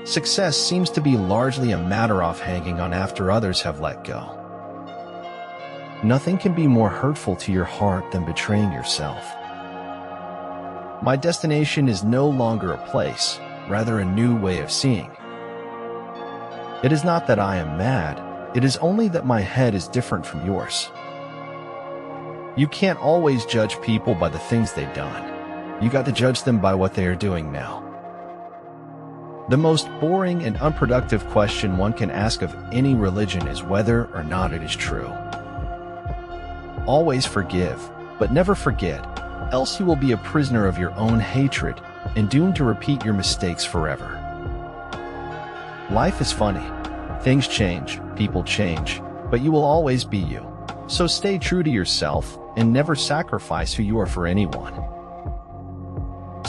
Success seems to be largely a matter of hanging on after others have let go. Nothing can be more hurtful to your heart than betraying yourself. My destination is no longer a place, rather a new way of seeing. It is not that I am mad, it is only that my head is different from yours. You can't always judge people by the things they've done. You got to judge them by what they are doing now. The most boring and unproductive question one can ask of any religion is whether or not it is true. Always forgive, but never forget, else you will be a prisoner of your own hatred and doomed to repeat your mistakes forever. Life is funny. Things change, people change, but you will always be you. So stay true to yourself and never sacrifice who you are for anyone.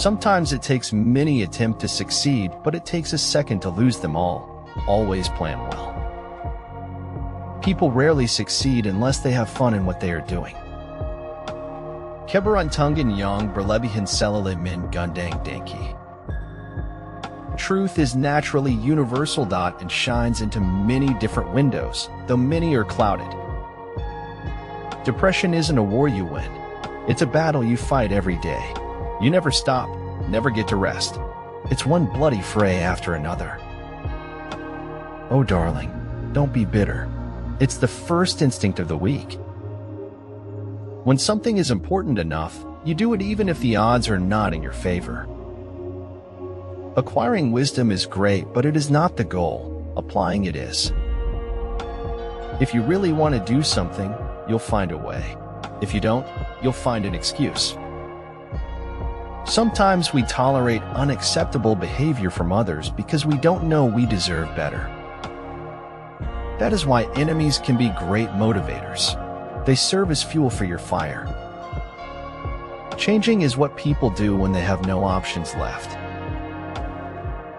Sometimes it takes many attempts to succeed, but it takes a second to lose them all. Always plan well. People rarely succeed unless they have fun in what they are doing. Keberuntungan yang berlebihan selalu min gundang dengki. Truth is naturally universal and shines into many different windows, though many are clouded. Depression isn't a war you win. It's a battle you fight every day. You never stop, never get to rest. It's one bloody fray after another. Oh, darling, don't be bitter. It's the first instinct of the weak. When something is important enough, you do it even if the odds are not in your favor. Acquiring wisdom is great, but it is not the goal. Applying it is. If you really want to do something, you'll find a way. If you don't, you'll find an excuse. Sometimes we tolerate unacceptable behavior from others because we don't know we deserve better. That is why enemies can be great motivators. They serve as fuel for your fire. Changing is what people do when they have no options left.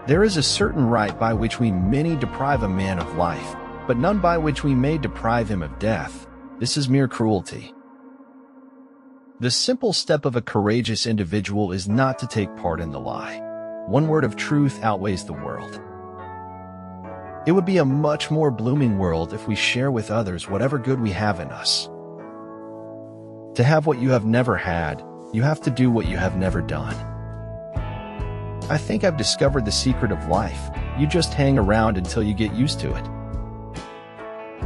There is a certain right by which we may deprive a man of life, but none by which we may deprive him of death. This is mere cruelty. The simple step of a courageous individual is not to take part in the lie. One word of truth outweighs the world. It would be a much more blooming world if we share with others whatever good we have in us. To have what you have never had, you have to do what you have never done. I think I've discovered the secret of life. You just hang around until you get used to it.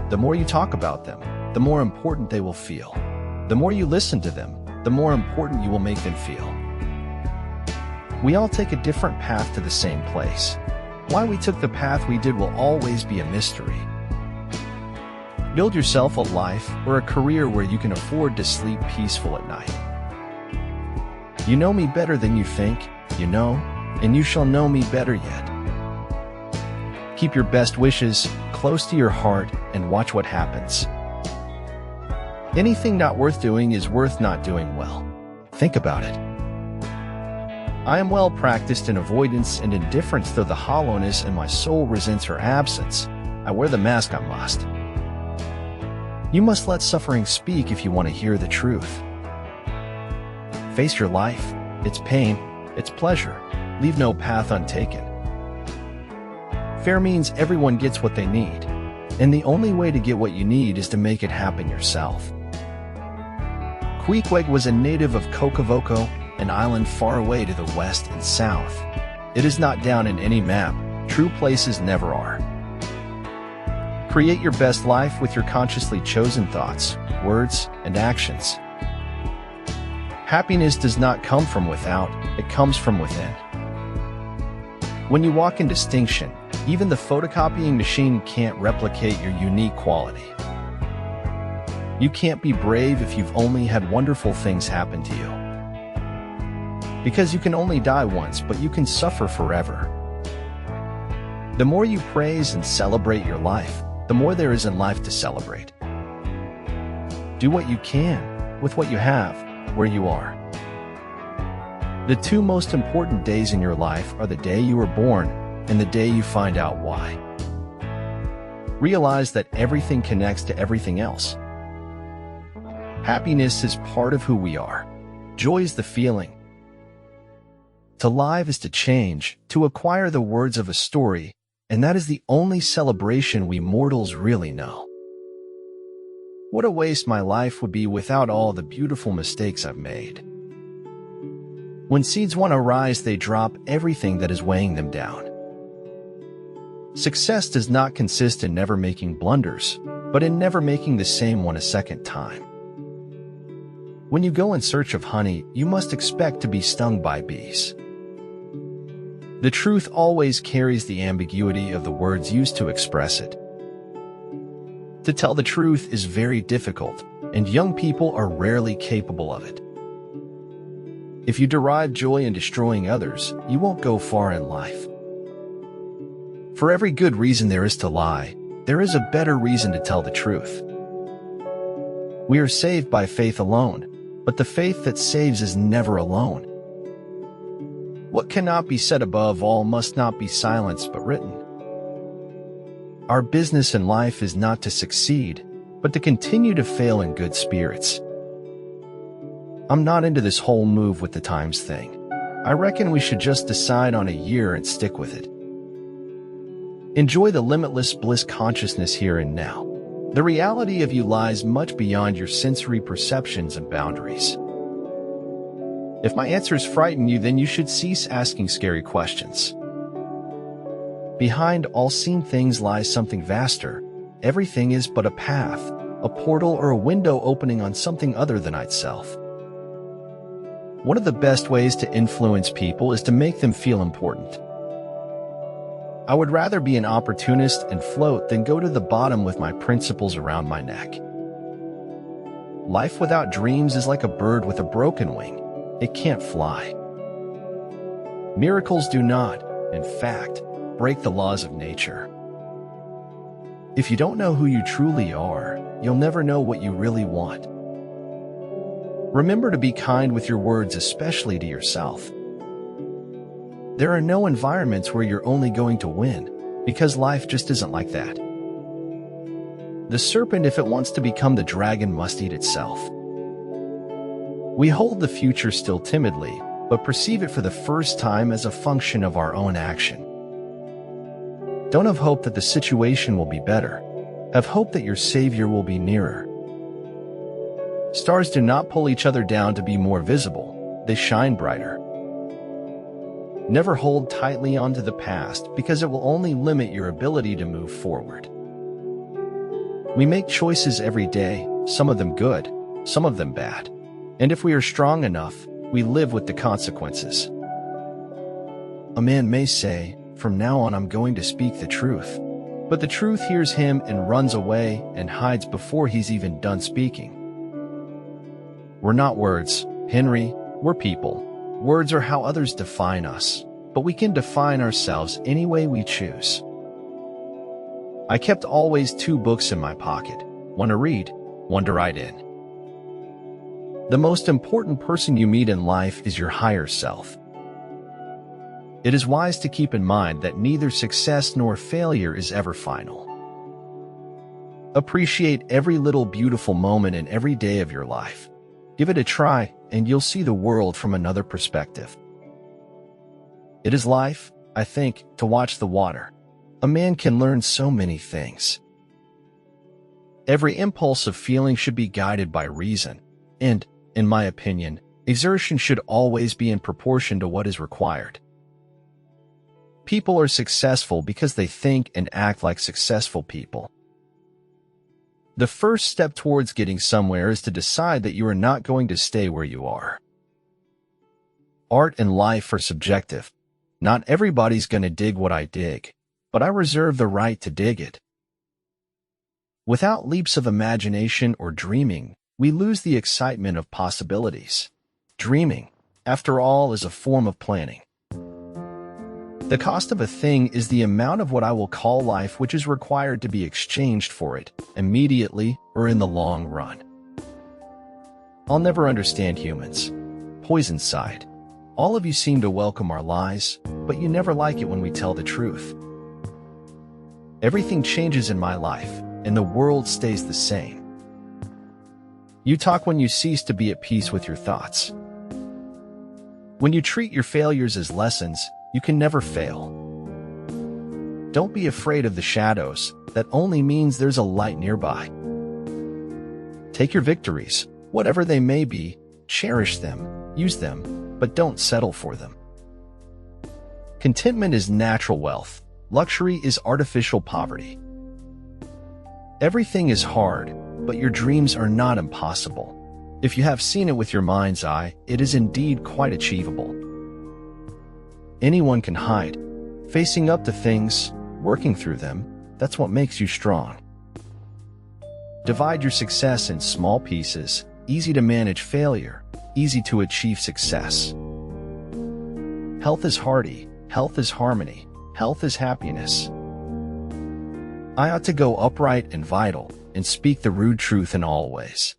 The more you talk about them, the more important they will feel. The more you listen to them, the more important you will make them feel. We all take a different path to the same place. Why we took the path we did will always be a mystery. Build yourself a life or a career where you can afford to sleep peaceful at night. You know me better than you think, you know, and you shall know me better yet. Keep your best wishes close to your heart and watch what happens. Anything not worth doing is worth not doing well. Think about it. I am well practiced in avoidance and indifference, though the hollowness in my soul resents her absence. I wear the mask I must. You must let suffering speak if you want to hear the truth. Face your life, its pain, its pleasure. Leave no path untaken. Fair means everyone gets what they need, and the only way to get what you need is to make it happen yourself. Queequeg was a native of Kokavoko, an island far away to the west and south. It is not down in any map. True places never are. Create your best life with your consciously chosen thoughts, words, and actions. Happiness does not come from without, it comes from within. When you walk in distinction, even the photocopying machine can't replicate your unique quality. You can't be brave if you've only had wonderful things happen to you. Because you can only die once, but you can suffer forever. The more you praise and celebrate your life, the more there is in life to celebrate. Do what you can, with what you have, where you are. The two most important days in your life are the day you were born and the day you find out why. Realize that everything connects to everything else. Happiness is part of who we are. Joy is the feeling. To live is to change, to acquire the words of a story, and that is the only celebration we mortals really know. What a waste my life would be without all the beautiful mistakes I've made. When seeds want to rise, they drop everything that is weighing them down. Success does not consist in never making blunders, but in never making the same one a second time. When you go in search of honey, you must expect to be stung by bees. The truth always carries the ambiguity of the words used to express it. To tell the truth is very difficult, and young people are rarely capable of it. If you derive joy in destroying others, you won't go far in life. For every good reason there is to lie, there is a better reason to tell the truth. We are saved by faith alone, but the faith that saves is never alone. What cannot be said above all must not be silenced but written. Our business in life is not to succeed, but to continue to fail in good spirits. I'm not into this whole move with the times thing. I reckon we should just decide on a year and stick with it. Enjoy the limitless bliss consciousness here and now. The reality of you lies much beyond your sensory perceptions and boundaries. If my answers frighten you, then you should cease asking scary questions. Behind all seen things lies something vaster. Everything is but a path, a portal, or a window opening on something other than itself. One of the best ways to influence people is to make them feel important. I would rather be an opportunist and float than go to the bottom with my principles around my neck. Life without dreams is like a bird with a broken wing. It can't fly. Miracles do not, in fact, break the laws of nature. If you don't know who you truly are, you'll never know what you really want. Remember to be kind with your words, especially to yourself. There are no environments where you're only going to win, because life just isn't like that. The serpent, if it wants to become the dragon, must eat itself. We hold the future still timidly, but perceive it for the first time as a function of our own action. Don't have hope that the situation will be better. Have hope that your Savior will be nearer. Stars do not pull each other down to be more visible. They shine brighter. Never hold tightly onto the past, because it will only limit your ability to move forward. We make choices every day, some of them good, some of them bad. And if we are strong enough, we live with the consequences. A man may say, "From now on I'm going to speak the truth." But the truth hears him and runs away and hides before he's even done speaking. We're not words, Henry, we're people. Words are how others define us, but we can define ourselves any way we choose. I kept always 2 books in my pocket, one to read, one to write in. The most important person you meet in life is your higher self. It is wise to keep in mind that neither success nor failure is ever final. Appreciate every little beautiful moment in every day of your life. Give it a try, and you'll see the world from another perspective. It is life, I think, to watch the water. A man can learn so many things. Every impulse of feeling should be guided by reason, and, in my opinion, exertion should always be in proportion to what is required. People are successful because they think and act like successful people. The first step towards getting somewhere is to decide that you are not going to stay where you are. Art and life are subjective. Not everybody's going to dig what I dig, but I reserve the right to dig it. Without leaps of imagination or dreaming, we lose the excitement of possibilities. Dreaming, after all, is a form of planning. The cost of a thing is the amount of what I will call life which is required to be exchanged for it, immediately or in the long run. I'll never understand humans. Poison side. All of you seem to welcome our lies, but you never like it when we tell the truth. Everything changes in my life, and the world stays the same. You talk when you cease to be at peace with your thoughts. When you treat your failures as lessons, you can never fail. Don't be afraid of the shadows. That only means there's a light nearby. Take your victories, whatever they may be, cherish them, use them, but don't settle for them. Contentment is natural wealth. Luxury is artificial poverty. Everything is hard, but your dreams are not impossible. If you have seen it with your mind's eye, it is indeed quite achievable. Anyone can hide. Facing up to things, working through them, that's what makes you strong. Divide your success in small pieces, easy to manage failure, easy to achieve success. Health is hearty, health is harmony, health is happiness. I ought to go upright and vital, and speak the rude truth in all ways.